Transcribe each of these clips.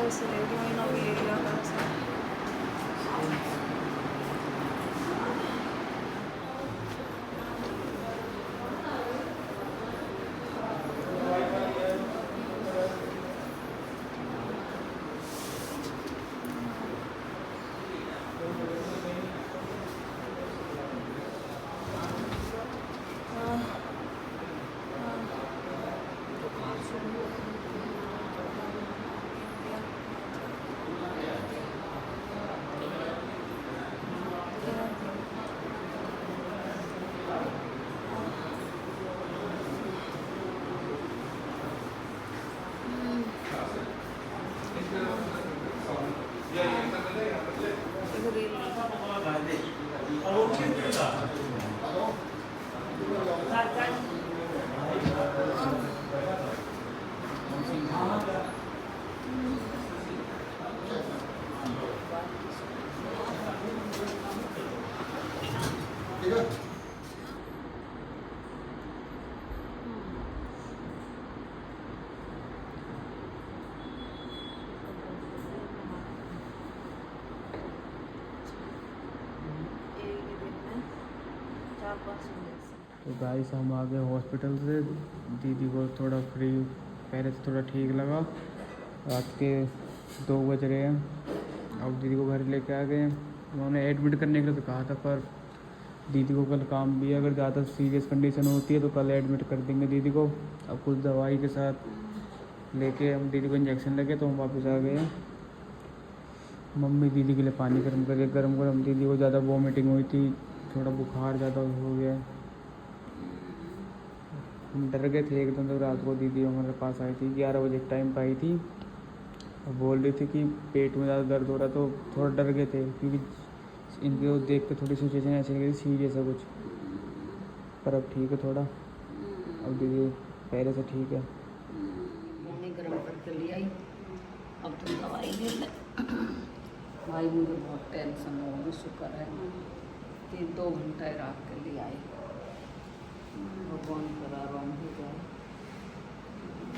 कल से ले रही हूँ, इन्हों भी ले लिया कल से। तो गाइस हम आ गए हॉस्पिटल से। दीदी को थोड़ा फ्री, पहले से थोड़ा ठीक लगा। रात के 2 बज रहे हैं। अब दीदी को घर लेके आ गए। उन्होंने एडमिट करने के लिए तो कहा था, पर दीदी को कल काम भी है। अगर ज़्यादा सीरियस कंडीशन होती है तो कल एडमिट कर देंगे दीदी को। अब कुछ दवाई के साथ लेके हम दीदी को इंजेक्शन लगे तो हम वापस आ गए हैं। मम्मी दीदी के लिए पानी गर्म करे, गर्म गर्म। दीदी को ज़्यादा वॉमिटिंग हुई थी, थोड़ा बुखार ज़्यादा हो गया। हम डर गए थे एकदम। तो रात को दीदी हमारे पास आई थी, 11 बजे टाइम पर आई थी और बोल रही थी कि पेट में ज़्यादा दर्द हो रहा। तो थोड़ा डर गए थे, क्योंकि इनको देख के थोड़ी सिचुएशन ऐसी लगी सीरियस है कुछ। पर अब ठीक है थोड़ा, अब दीदी पहले से ठीक है। मम्मी गर्म करके ले आई, अब तुम दवाई ले ले। भाई मुझे बहुत टेंशन हो गई, शुक्र है 3-2 घंटा रात के लिए आई। भगवान करा आराम हो जाए।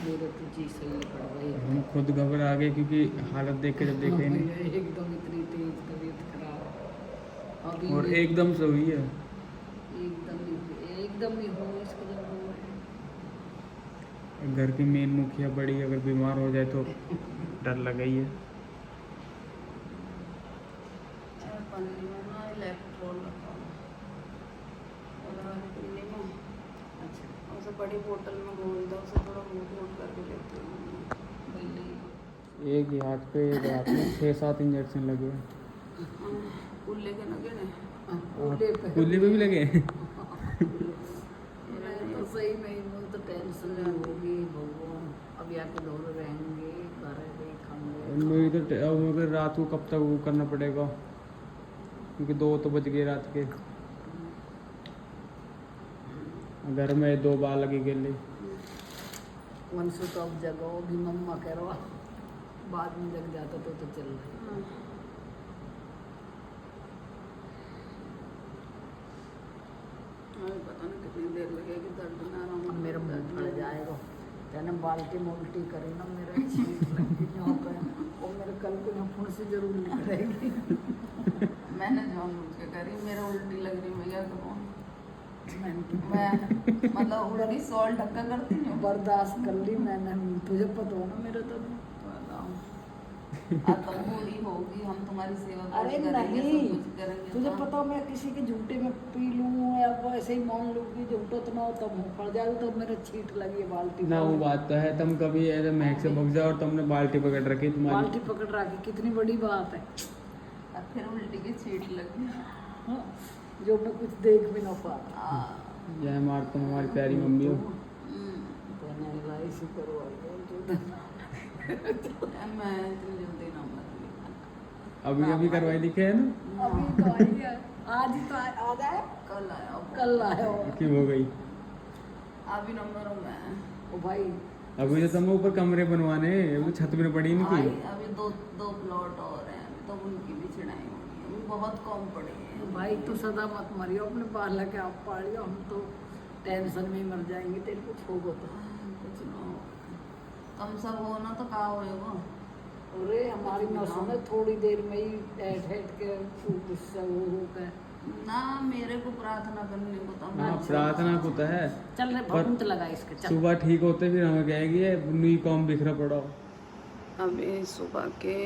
मेरे तो जी सही पड़ गई। हम खुद घबरा गए, क्योंकि हालत देख के जब देखे नहीं। एकदम इतनी तेज तबीयत खराब अभी और एकदम से हुई है। एकदम ही हो इसको जब हो। घर की मेन मुखिया बड़ी, अगर बीमार हो जाए तो डर लगा ही है। पन्नी में ना इलेक्ट्रॉल अच्छा, उसे बड़ी बोतल में घोल दो, उसे थोड़ा घूट करके लेती हूँ। एक ही हाथ पे, एक हाथ में 6-7 इंजेक्शन लगे। उल्ले के लगे ने, कुल्ली पे भी लगे। तो सही में मुझे तो टेंशन होगी। भगवान अब या तो दौड़ रहेंगे, घर देखेंगे। मेरी तो अब अगर रात को कब तक वो करना पड़ेगा, क्योंकि 2 तो बज गए रात के। घर में 2 बार लगी गेली। वंशु तो अब जगह भी मम्मा कह रहा, बाद में जग जाता तो चल रहा। पता नहीं कितनी देर लगेगी दर्द में आराम। मेरा मुंह फट जाएगा। कहना बाल्टी में उल्टी करी ना, मेरा छींक लगी यहाँ पे, और मेरे कल को यहाँ फुंसी जरूर निकलेगी। मैंने जानबूझ के करी, मेरा उल्टी लग रही भैया तो मैं मतलब उल्टी सॉल्ट ढक्का करती हूँ, बर्दाश्त कर ली मैंने। तुझे पता हो ना मेरा तो अब तुम बूढ़ी होगी, हम तुम्हारी सेवा अरे करेंगे, नहीं, सब कुछ करेंगे। तुझे तो पता हो मैं किसी के झूठे में पी लूँ या ऐसे ही मान लूँ कि झूठो तो ना हो, तब मुँह फट जाए तो मेरे छींट लगी है बाल्टी ना वो बात तो है, तुम कभी ऐसे महक से भग जाओ और तुमने बाल्टी पकड़ रखी तुम्हारी। बाल्टी पकड़ रखी, कितनी बड़ी बात है। अब फिर उल्टी की छींट लगी। हाँ, जो मैं कुछ देख भी ना पाता। जय मार, तुम हमारी प्यारी मम्मी हो। इसी करो मैं इतनी जल्दी ना मर अभी अभी करवाई दिखे है ना। अभी तो आई है, आज ही तो आज आया, कल आया हो। क्यों हो गई अभी नंबर हूँ मैं। ओ भाई अभी तो तुम ऊपर कमरे बनवाने, अभी तो छत में पड़ी इनकी। अभी दो प्लॉट और हैं, तो उनकी भी चिड़ाई होगी, अभी बहुत कम पड़ी है। भाई तो सदा मत मरियो, अपने बाल के आप पालियो, हम तो टेंशन में मर जाएंगे। तेरे कुछ होगा तो कुछ ना हो, कम सब हो ना तो कहा होएगा। अरे हमारी नसों में थोड़ी देर में ही बैठ के गुस्सा वो हो गए। ना मेरे को प्रार्थना करने को तो हाँ प्रार्थना को तो है, चल रे पर भगुंत लगा इसके चल। सुबह ठीक होते फिर हमें कहेगी ये नी काम बिखरा पड़ा। अभी सुबह के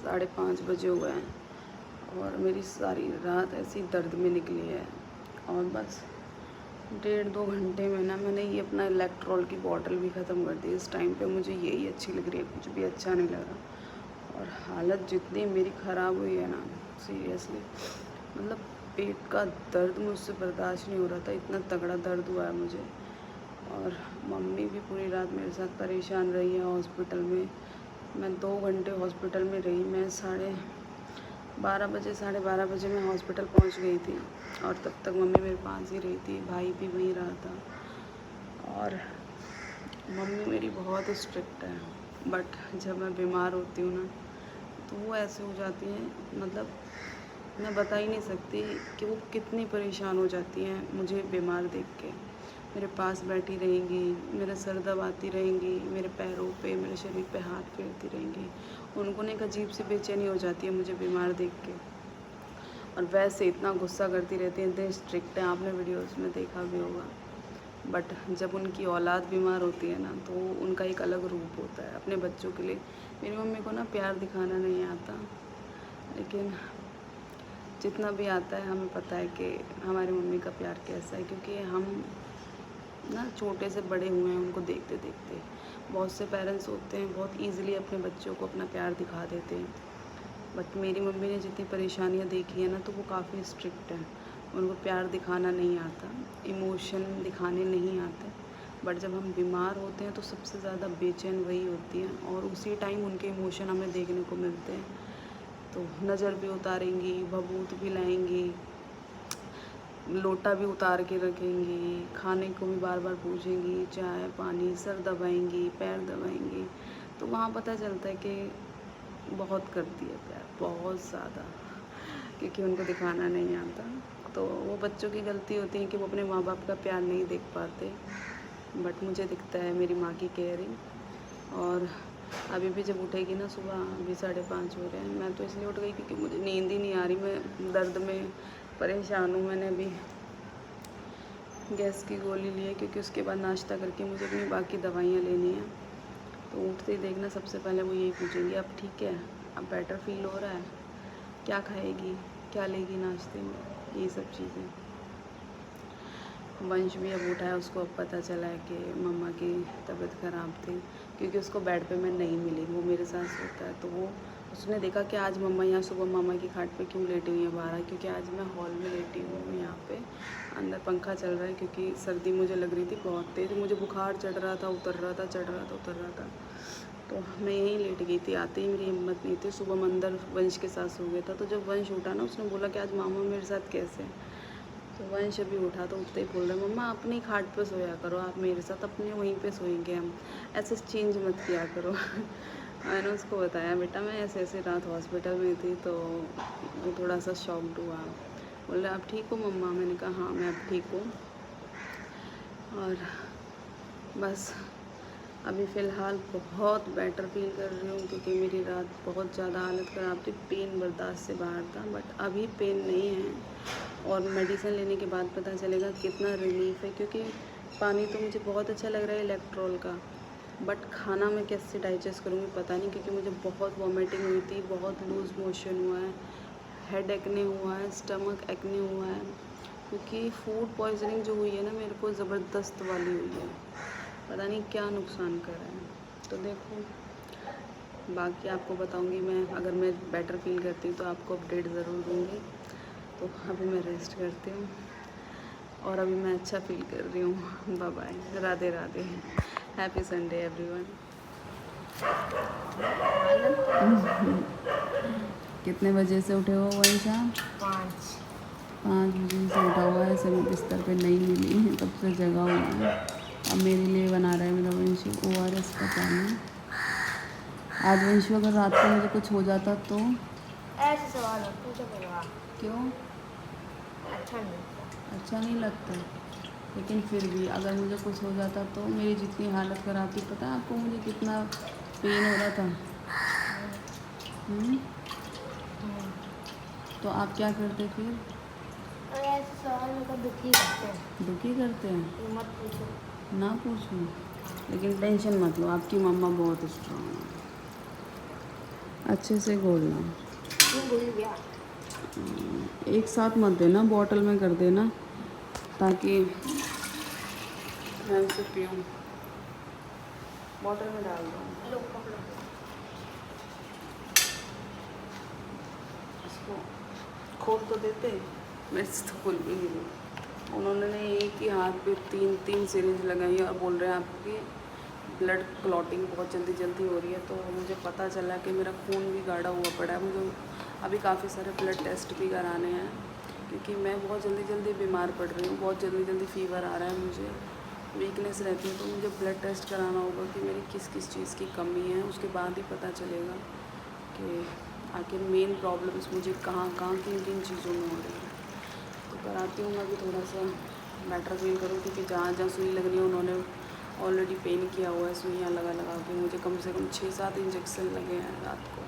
5:30 बजे हुए हैं और मेरी सारी रात ऐसी दर्द में निकली है। और बस 1.5-2 घंटे में ना मैंने ये अपना इलेक्ट्रॉल की बॉटल भी ख़त्म कर दी। इस टाइम पे मुझे यही अच्छी लग रही है, कुछ भी अच्छा नहीं लग रहा। और हालत जितनी मेरी ख़राब हुई है ना, सीरियसली मतलब पेट का दर्द मुझसे बर्दाश्त नहीं हो रहा था, इतना तगड़ा दर्द हुआ है मुझे। और मम्मी भी पूरी रात मेरे साथ परेशान रही है हॉस्पिटल में। मैं 2 घंटे हॉस्पिटल में रही। मैं 12:30 बजे मैं हॉस्पिटल पहुंच गई थी और तब तक मम्मी मेरे पास ही रही थी, भाई भी वहीं रहा था। और मम्मी मेरी बहुत स्ट्रिक्ट है, बट जब मैं बीमार होती हूँ ना तो वो ऐसे हो जाती हैं, मतलब मैं बता ही नहीं सकती कि वो कितनी परेशान हो जाती हैं मुझे बीमार देख के। मेरे पास बैठी रहेंगी, मेरा सर दबाती रहेंगी, मेरे पैरों पे, मेरे शरीर पे हाथ फेरती रहेंगी। उनको ना एक अजीब सी बेचैनी हो जाती है मुझे बीमार देख के। और वैसे इतना गुस्सा करती रहती हैं, इतने स्ट्रिक्ट हैं, आपने वीडियोस में देखा भी होगा। बट जब उनकी औलाद बीमार होती है ना तो उनका एक अलग रूप होता है अपने बच्चों के लिए। मेरी मम्मी को ना प्यार दिखाना नहीं आता, लेकिन जितना भी आता है हमें पता है कि हमारी मम्मी का प्यार कैसा है, क्योंकि हम ना छोटे से बड़े हुए हैं उनको देखते देखते। बहुत से पेरेंट्स होते हैं बहुत ईज़िली अपने बच्चों को अपना प्यार दिखा देते हैं, बट मेरी मम्मी ने जितनी परेशानियाँ देखी है ना तो वो काफ़ी स्ट्रिक्ट है। उनको प्यार दिखाना नहीं आता, इमोशन दिखाने नहीं आते। बट जब हम बीमार होते हैं तो सबसे ज़्यादा बेचैन वही होती हैं और उसी टाइम उनके इमोशन हमें देखने को मिलते हैं। तो नज़र भी उतारेंगी, भभूत भी लाएंगी, लोटा भी उतार के रखेंगी, खाने को भी बार बार पूछेंगी, चाय पानी, सर दबाएंगी, पैर दबाएंगी। तो वहाँ पता चलता है कि बहुत करती है प्यार, बहुत ज़्यादा, क्योंकि उनको दिखाना नहीं आता। तो वो बच्चों की गलती होती है कि वो अपने माँ बाप का प्यार नहीं देख पाते। बट मुझे दिखता है मेरी माँ की केयरिंग। और अभी भी जब उठेगी ना सुबह, अभी 5:30 हो रहे हैं, मैं तो इसलिए उठ गई क्योंकि मुझे नींद ही नहीं आ रही, मैं दर्द में परेशान हूँ। मैंने अभी गैस की गोली ली है क्योंकि उसके बाद नाश्ता करके मुझे अपनी बाकी दवाइयाँ लेनी हैं। तो उठते ही देखना सबसे पहले वो यही पूछेंगी, अब ठीक है, अब बेटर फील हो रहा है, क्या खाएगी, क्या लेगी नाश्ते में, ये सब चीज़ें। वंश भी अब उठा है, उसको अब पता चला है कि मम्मा की तबीयत ख़राब थी, क्योंकि उसको बेड पे मैं नहीं मिली, वो मेरे साथ सोता है। तो वो उसने देखा कि आज मम्मा यहाँ सुबह मामा की खाट पे क्यों लेटी हुई है बाहर, क्योंकि आज मैं हॉल में लेटी हूँ यहाँ पे, अंदर पंखा चल रहा है, क्योंकि सर्दी मुझे लग रही थी बहुत तेज़, मुझे बुखार चढ़ रहा था, उतर रहा था, चढ़ रहा था, उतर रहा था। तो मैं यहीं लेट गई थी, आते ही मेरी हिम्मत नहीं थी। सुबह मंदिर वंश के साथ सो गया था, तो जब वंश उठा ना उसने बोला कि आज मामा मेरे साथ कैसे। तो वंश अभी उठा तो उठते ही बोल रहे, मम्मा अपनी खाट पे सोया करो, आप मेरे साथ अपने वहीं पे सोएंगे, हम ऐसे चेंज मत किया करो। मैंने उसको बताया, बेटा मैं ऐसे ऐसे रात हॉस्पिटल में थी, तो वो थोड़ा सा शॉक्ड हुआ। बोले आप ठीक हो मम्मा? मैंने कहा हाँ मैं अब ठीक हूँ। और बस अभी फ़िलहाल बहुत बेटर फील कर रही हूँ, क्योंकि मेरी रात बहुत ज़्यादा हालत ख़राब थी, पेन बर्दाश्त से बाहर था। बट अभी पेन नहीं है और मेडिसिन लेने के बाद पता चलेगा कितना रिलीफ़ है, क्योंकि पानी तो मुझे बहुत अच्छा लग रहा है इलेक्ट्रॉल का, बट खाना मैं कैसे डाइजेस्ट करूँगी पता नहीं, क्योंकि मुझे बहुत वॉमिटिंग हुई थी, बहुत लूज़ मोशन हुआ है, हेड एक्ने हुआ है, स्टमक एक्ने हुआ है, क्योंकि फूड पॉइजनिंग जो हुई है ना मेरे को ज़बरदस्त वाली हुई है, पता नहीं क्या नुकसान कर रहा है। तो देखो बाकी आपको बताऊंगी मैं, अगर मैं बेटर फील करती हूँ तो आपको अपडेट ज़रूर दूंगी। तो अभी मैं रेस्ट करती हूँ और अभी मैं अच्छा फील कर रही हूँ। Bye bye, Radhe Radhe, happy Sunday everyone. कितने बजे से उठे हो वंशा? 5 बजे से उठा हुआ है, ऐसे मैं बिस्तर पे नहीं मिली है, तब से जगा हुआ है। अब मेरे लिए बना रहा है मेरा वंशु ORS का पानी। आज वंशु अगर रात को मुझे कुछ हो जाता तो? ऐसे सवाल पूछो मेरा। क्यों? अच्छा नहीं लगता, लेकिन फिर भी अगर मुझे कुछ हो जाता तो? मेरी जितनी हालत ख़राब थी पता है आपको, मुझे कितना पेन हो रहा था। तो आप क्या करते फिर? और ऐसे सवाल को दुखी करते हैं। दुखी करते हैं? ये मत पूछो। ना पूछूं, लेकिन टेंशन मत लो, आपकी मम्मा बहुत स्ट्रांग है। अच्छे से घोलना, क्यों भूल गया? एक साथ मत देना, बॉटल में कर देना ताकि मैं उसे पीऊँ। बॉटल में डाल दो। लो पकड़ो। इसको खोल तो देते, मैं इससे तो खोल भी नहीं रही। उन्होंने एक ही हाथ पे तीन सिरिंज लगाई और बोल रहे हैं आपकी ब्लड क्लॉटिंग बहुत जल्दी हो रही है। तो मुझे पता चला कि मेरा खून भी गाढ़ा हुआ पड़ा है। मुझे अभी काफ़ी सारे ब्लड टेस्ट भी कराने हैं क्योंकि मैं बहुत जल्दी बीमार पड़ रही हूँ। बहुत जल्दी फीवर आ रहा है, मुझे वीकनेस रहती है। तो मुझे ब्लड टेस्ट कराना होगा कि मेरी किस चीज़ की कमी है। उसके बाद ही पता चलेगा कि आखिर मेन प्रॉब्लम्स मुझे कहाँ किन चीज़ों में हो रही है। तो कराती हूँ मैं भी, थोड़ा सा बेटर फील करूँ क्योंकि जहाँ सुई लग रही है उन्होंने ऑलरेडी पेन किया हुआ है। सुइयाँ लगा के मुझे कम से कम 6-7 इंजेक्शन लगे हैं रात को।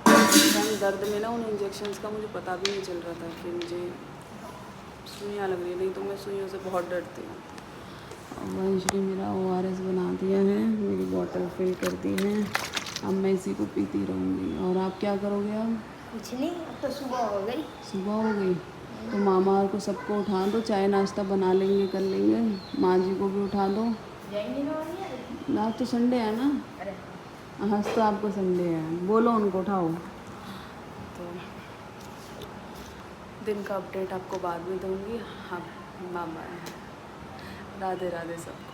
टाइम दर्द में ना उन इंजेक्शन्स का मुझे पता भी नहीं चल रहा था कि मुझे सुइयाँ लग रही है, नहीं तो मैं सुइयों से बहुत डरती हूँ। और वंश ने मेरा ORS बना दिया है, मेरी बॉटल फिल कर दी है। अब मैं इसी को पीती रहूँगी। और आप क्या करोगे अब? कुछ नहीं, अब तो सुबह हो गई। सुबह हो गई तो मामा को सबको उठा दो, चाय नाश्ता बना लेंगे, कर लेंगे। माँ जी को भी उठा दो। जाएंगे ना वाली? आज तो संडे है ना? अरे आज तो आपको संडे है, बोलो उनको उठाओ। तो दिन का अपडेट आपको बाद में दूँगी। हाँ, बाय बाय, राधे राधे सबको।